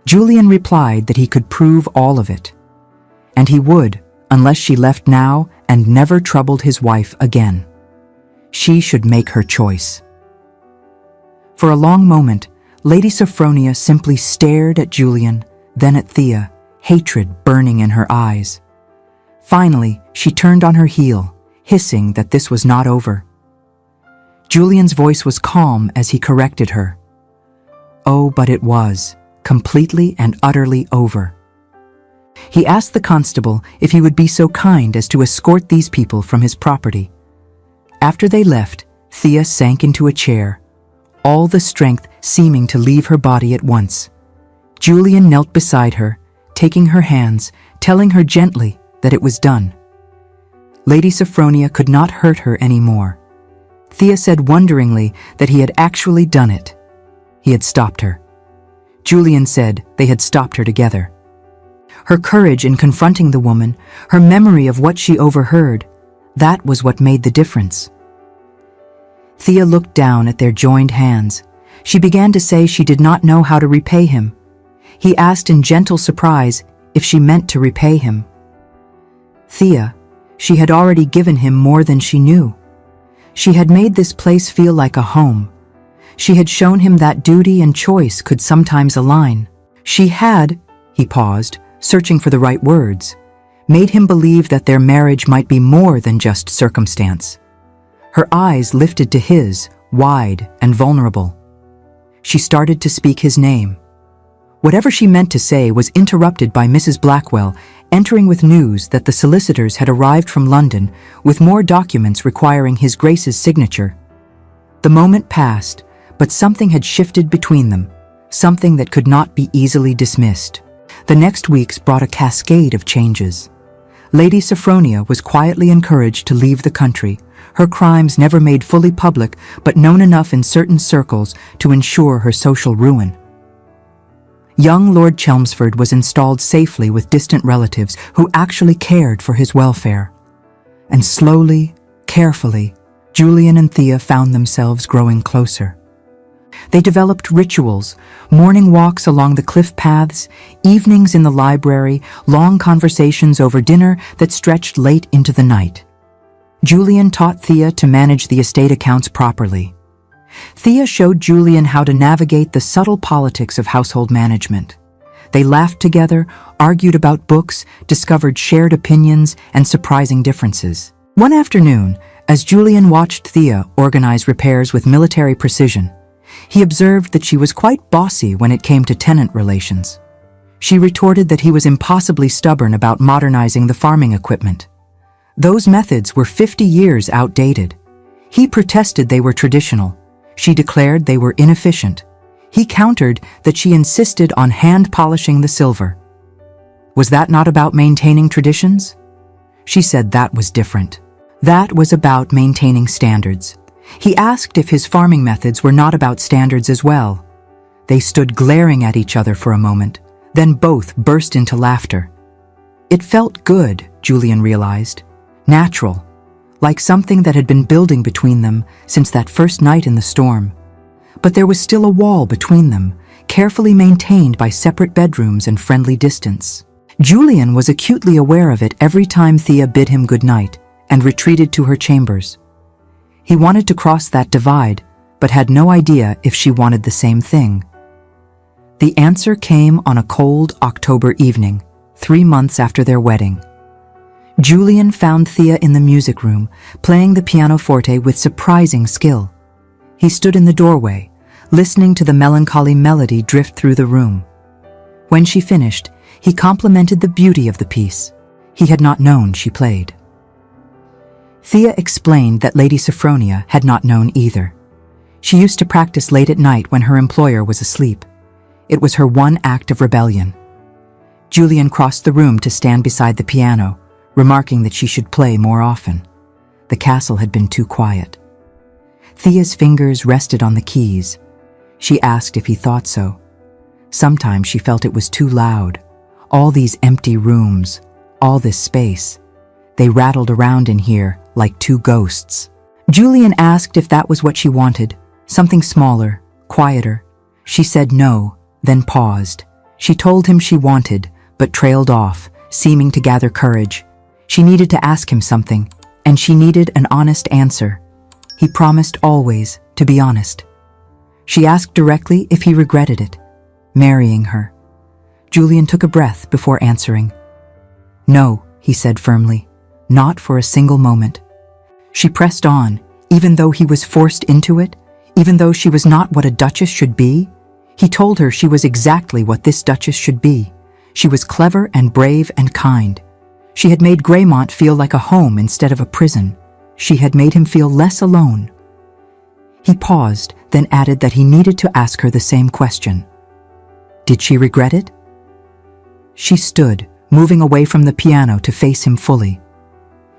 Julian replied that he could prove all of it. And he would, unless she left now and never troubled his wife again. She should make her choice. For a long moment, Lady Sophronia simply stared at Julian, then at Thea, hatred burning in her eyes. Finally, she turned on her heel, hissing that this was not over. Julian's voice was calm as he corrected her. Oh, but it was, completely and utterly over. He asked the constable if he would be so kind as to escort these people from his property. After they left, Thea sank into a chair, all the strength seeming to leave her body at once. Julian knelt beside her, taking her hands, telling her gently that it was done. Lady Sophronia could not hurt her anymore. Thea said wonderingly that he had actually done it. He had stopped her. Julian said they had stopped her together. Her courage in confronting the woman, her memory of what she overheard, that was what made the difference. Thea looked down at their joined hands. She began to say she did not know how to repay him. He asked in gentle surprise if she meant to repay him. Thea, she had already given him more than she knew. She had made this place feel like a home. She had shown him that duty and choice could sometimes align. She had, he paused, searching for the right words, made him believe that their marriage might be more than just circumstance. Her eyes lifted to his, wide and vulnerable. She started to speak his name. Whatever she meant to say was interrupted by Mrs. Blackwell entering with news that the solicitors had arrived from London with more documents requiring His Grace's signature. The moment passed, but something had shifted between them, something that could not be easily dismissed. The next weeks brought a cascade of changes. Lady Sophronia was quietly encouraged to leave the country, her crimes never made fully public but known enough in certain circles to ensure her social ruin. Young Lord Chelmsford was installed safely with distant relatives who actually cared for his welfare. And slowly, carefully, Julian and Thea found themselves growing closer. They developed rituals, morning walks along the cliff paths, evenings in the library, long conversations over dinner that stretched late into the night. Julian taught Thea to manage the estate accounts properly. Thea showed Julian how to navigate the subtle politics of household management. They laughed together, argued about books, discovered shared opinions and surprising differences. One afternoon, as Julian watched Thea organize repairs with military precision, he observed that she was quite bossy when it came to tenant relations. She retorted that he was impossibly stubborn about modernizing the farming equipment. Those methods were 50 years outdated. He protested they were traditional. She declared they were inefficient. He countered that she insisted on hand-polishing the silver. Was that not about maintaining traditions? She said that was different. That was about maintaining standards. He asked if his farming methods were not about standards as well. They stood glaring at each other for a moment, then both burst into laughter. It felt good, Julian realized. Natural, like something that had been building between them since that first night in the storm. But there was still a wall between them, carefully maintained by separate bedrooms and friendly distance. Julian was acutely aware of it every time Thea bid him good night and retreated to her chambers. He wanted to cross that divide, but had no idea if she wanted the same thing. The answer came on a cold October evening, 3 months after their wedding. Julian found Thea in the music room, playing the pianoforte with surprising skill. He stood in the doorway, listening to the melancholy melody drift through the room. When she finished, he complimented the beauty of the piece. He had not known she played. Thea explained that Lady Sophronia had not known either. She used to practice late at night when her employer was asleep. It was her one act of rebellion. Julian crossed the room to stand beside the piano, remarking that she should play more often. The castle had been too quiet. Thea's fingers rested on the keys. She asked if he thought so. Sometimes she felt it was too loud. All these empty rooms, all this space. They rattled around in here like two ghosts. Julian asked if that was what she wanted, something smaller, quieter. She said no, then paused. She told him she wanted, but trailed off, seeming to gather courage. She needed to ask him something, and she needed an honest answer. He promised always to be honest. She asked directly if he regretted it, marrying her. Julian took a breath before answering. No, he said firmly, not for a single moment. She pressed on, even though he was forced into it, even though she was not what a duchess should be. He told her she was exactly what this duchess should be. She was clever and brave and kind. She had made Greymont feel like a home instead of a prison. She had made him feel less alone. He paused, then added that he needed to ask her the same question. Did she regret it? She stood, moving away from the piano to face him fully.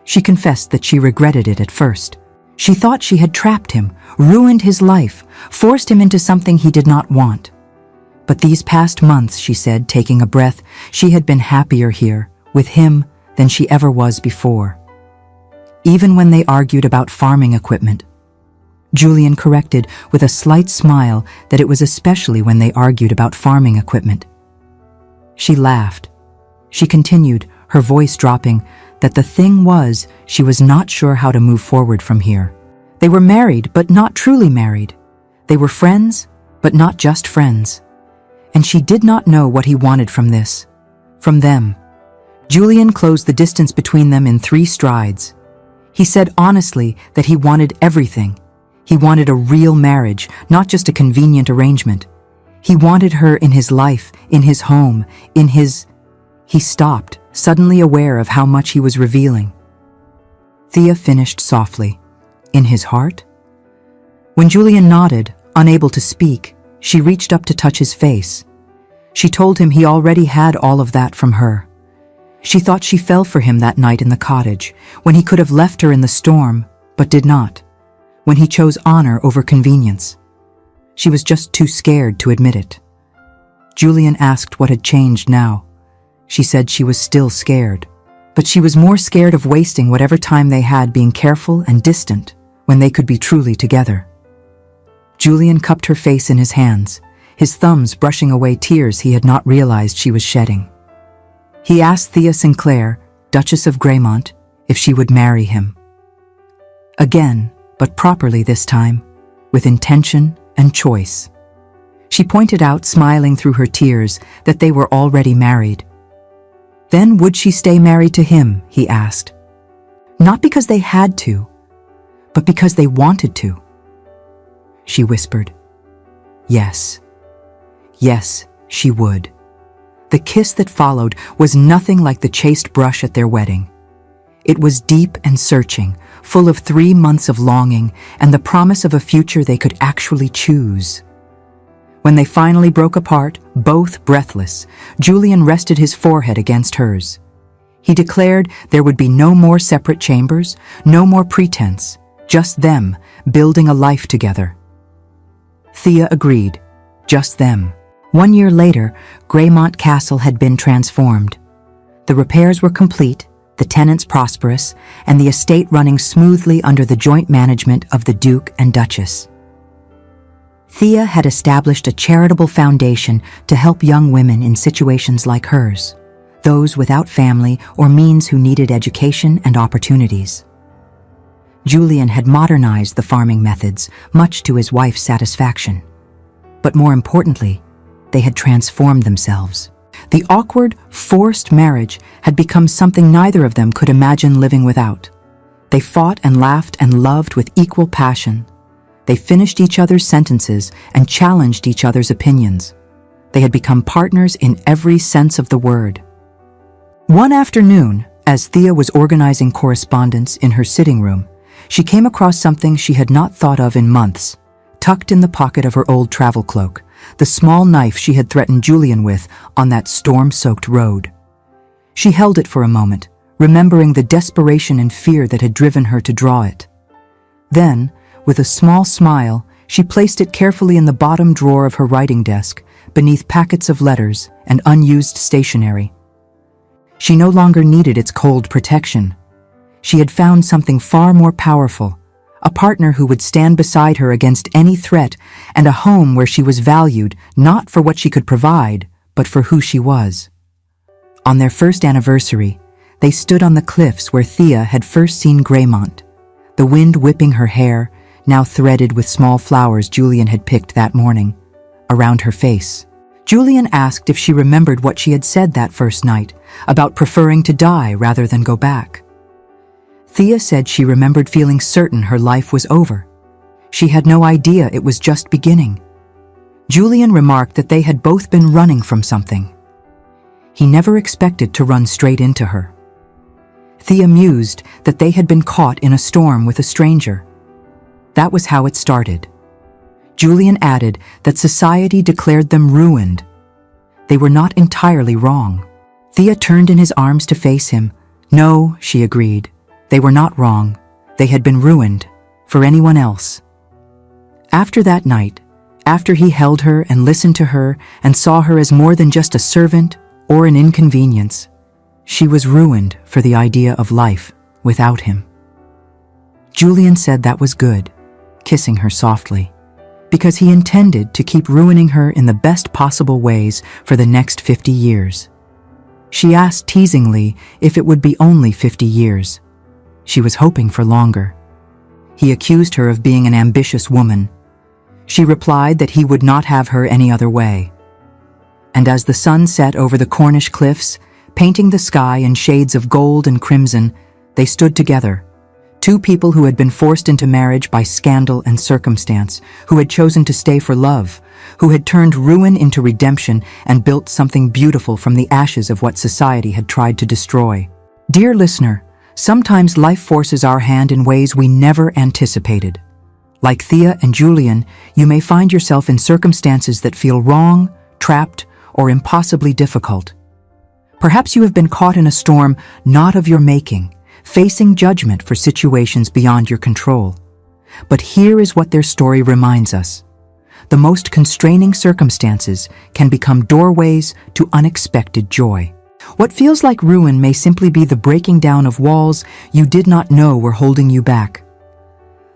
She confessed that she regretted it at first. She thought she had trapped him, ruined his life, forced him into something he did not want. But these past months, she said, taking a breath, she had been happier here, with him, than she ever was before. Even when they argued about farming equipment. Julian corrected with a slight smile that it was especially when they argued about farming equipment. She laughed. She continued, her voice dropping, that the thing was, she was not sure how to move forward from here. They were married, but not truly married. They were friends, but not just friends. And she did not know what he wanted from this, from them. Julian closed the distance between them in 3 strides. He said honestly that he wanted everything. He wanted a real marriage, not just a convenient arrangement. He wanted her in his life, in his home, in his... He stopped, suddenly aware of how much he was revealing. Thea finished softly. In his heart? When Julian nodded, unable to speak, she reached up to touch his face. She told him he already had all of that from her. She thought she fell for him that night in the cottage, when he could have left her in the storm, but did not. When he chose honor over convenience. She was just too scared to admit it. Julian asked what had changed now. She said she was still scared, but she was more scared of wasting whatever time they had being careful and distant when they could be truly together. Julian cupped her face in his hands, his thumbs brushing away tears he had not realized she was shedding. He asked Thea Sinclair, Duchess of Greymont, if she would marry him. Again, but properly this time, with intention and choice. She pointed out, smiling through her tears, that they were already married. Then would she stay married to him, he asked. Not because they had to, but because they wanted to. She whispered. Yes. Yes, she would. The kiss that followed was nothing like the chaste brush at their wedding. It was deep and searching, full of 3 months of longing and the promise of a future they could actually choose. When they finally broke apart, both breathless, Julian rested his forehead against hers. He declared there would be no more separate chambers, no more pretense, just them, building a life together. Thea agreed, just them. 1 year later, Greymont Castle had been transformed. The repairs were complete, the tenants prosperous, and the estate running smoothly under the joint management of the Duke and Duchess. Thea had established a charitable foundation to help young women in situations like hers, those without family or means who needed education and opportunities. Julian had modernized the farming methods, much to his wife's satisfaction. But more importantly, they had transformed themselves. The awkward, forced marriage had become something neither of them could imagine living without. They fought and laughed and loved with equal passion. They finished each other's sentences and challenged each other's opinions. They had become partners in every sense of the word. One afternoon, as Thea was organizing correspondence in her sitting room, she came across something she had not thought of in months, tucked in the pocket of her old travel cloak, the small knife she had threatened Julian with on that storm-soaked road. She held it for a moment, remembering the desperation and fear that had driven her to draw it. Then, with a small smile, she placed it carefully in the bottom drawer of her writing desk, beneath packets of letters and unused stationery. She no longer needed its cold protection. She had found something far more powerful, a partner who would stand beside her against any threat, and a home where she was valued not for what she could provide, but for who she was. On their first anniversary, they stood on the cliffs where Thea had first seen Greymont, the wind whipping her hair, now threaded with small flowers Julian had picked that morning, around her face. Julian asked if she remembered what she had said that first night, about preferring to die rather than go back. Thea said she remembered feeling certain her life was over. She had no idea it was just beginning. Julian remarked that they had both been running from something. He never expected to run straight into her. Thea mused that they had been caught in a storm with a stranger. That was how it started. Julian added that society declared them ruined. They were not entirely wrong. Thea turned in his arms to face him. No, she agreed. They were not wrong. They had been ruined. For anyone else. After that night, after he held her and listened to her and saw her as more than just a servant or an inconvenience, she was ruined for the idea of life without him. Julian said that was good, kissing her softly, because he intended to keep ruining her in the best possible ways for the next 50 years. She asked teasingly if it would be only 50 years. She was hoping for longer. He accused her of being an ambitious woman. She replied that he would not have her any other way. And as the sun set over the Cornish cliffs, painting the sky in shades of gold and crimson, they stood together. Two people who had been forced into marriage by scandal and circumstance, who had chosen to stay for love, who had turned ruin into redemption and built something beautiful from the ashes of what society had tried to destroy. Dear listener, sometimes life forces our hand in ways we never anticipated. Like Thea and Julian, you may find yourself in circumstances that feel wrong, trapped, or impossibly difficult. Perhaps you have been caught in a storm not of your making, facing judgment for situations beyond your control. But here is what their story reminds us. The most constraining circumstances can become doorways to unexpected joy. What feels like ruin may simply be the breaking down of walls you did not know were holding you back.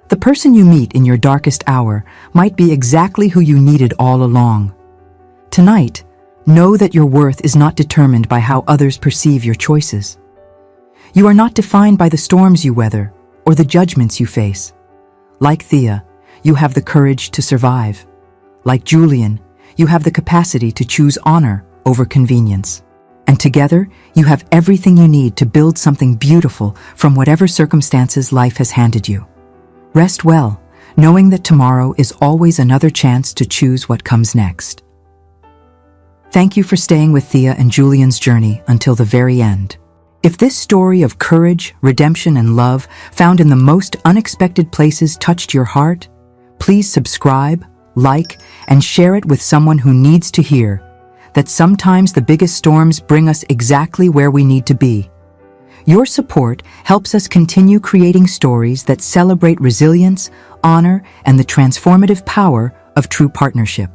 The person you meet in your darkest hour might be exactly who you needed all along. Tonight, know that your worth is not determined by how others perceive your choices. You are not defined by the storms you weather or the judgments you face. Like Thea, you have the courage to survive. Like Julian, you have the capacity to choose honor over convenience. And together, you have everything you need to build something beautiful from whatever circumstances life has handed you. Rest well, knowing that tomorrow is always another chance to choose what comes next. Thank you for staying with Thea and Julian's journey until the very end. If this story of courage, redemption, and love found in the most unexpected places touched your heart, please subscribe, like, and share it with someone who needs to hear that sometimes the biggest storms bring us exactly where we need to be. Your support helps us continue creating stories that celebrate resilience, honor, and the transformative power of true partnership.